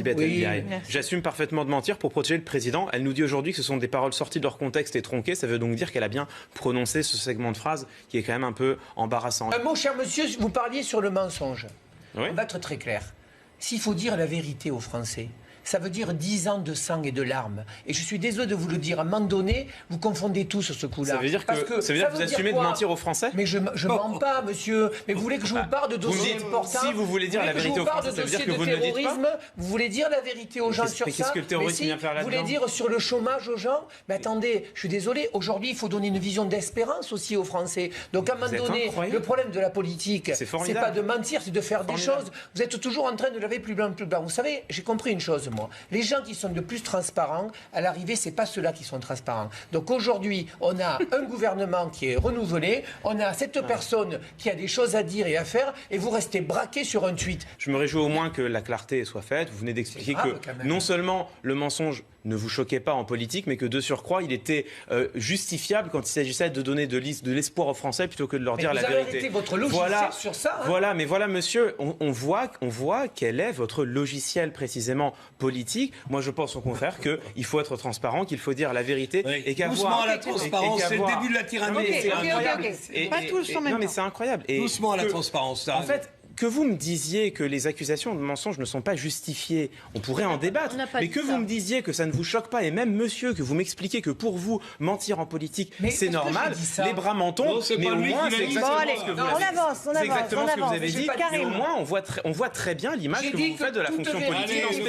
Sibeth El Biaï. J'assume parfaitement de mentir pour protéger le président. Elle nous dit aujourd'hui que ce sont des paroles sorties de leur contexte et tronquées. Ça veut donc dire qu'elle a bien prononcé ce segment de phrase qui est quand même un peu embarrassant. Un mot, cher monsieur, vous parliez sur le mensonge. Oui. On va être très clair. S'il faut dire la vérité aux Français, ça veut dire 10 ans de sang et de larmes. Et je suis désolé de vous le dire, à un moment donné, vous confondez tout sur ce coup-là. Ça veut dire que vous assumez de mentir aux Français? Mais je mens pas, monsieur. Mais vous voulez que je vous parle de dossiers importants? Si vous voulez dire la vérité aux Français, ça veut dire que vous ne le dites pas? Vous voulez dire la vérité aux gens sur ça? Mais qu'est-ce que le terrorisme vient faire là-dedans? Vous voulez dire sur le chômage aux gens? Mais attendez, je suis désolé, aujourd'hui, il faut donner une vision d'espérance aussi aux Français. Donc à un moment donné, le problème de la politique, c'est pas de mentir, c'est de faire des choses. Vous êtes toujours en train de laver plus blanc, plus blanc. Vous savez, j'ai compris une chose, moi. Les gens qui sont le plus transparents, à l'arrivée, c'est pas ceux-là qui sont transparents. Donc aujourd'hui, on a un gouvernement qui est renouvelé, on a cette personne qui a des choses à dire et à faire, et vous restez braqué sur un tweet. Je me réjouis au moins que la clarté soit faite. Vous venez d'expliquer que non seulement le mensonge ne vous choquait pas en politique, mais que de surcroît, il était justifiable quand il s'agissait de donner de l'espoir aux Français plutôt que de leur dire la vérité. Vous avez arrêté votre logiciel sur ça. Voilà, mais voilà, monsieur, on voit quel est votre logiciel précisément politique. Moi, je pense au contraire qu'il faut être transparent, qu'il faut dire la vérité. Oui. Et qu'avoir... Doucement à la transparence, c'est le début de la tyrannie. C'est incroyable. Pas tous en même temps. Non, mais c'est incroyable. Doucement à la transparence. En fait, que vous me disiez que les accusations de mensonges ne sont pas justifiées, on pourrait en débattre. Mais que vous me disiez que ça ne vous choque pas, et même monsieur, que vous m'expliquiez que pour vous, mentir en politique, c'est normal, les bras m'en tombent, mais au moins c'est exactement ce que vous avez dit. C'est exactement ce que vous avez dit, mais au moins on voit très bien l'image que vous faites de la fonction politique dans ce pays.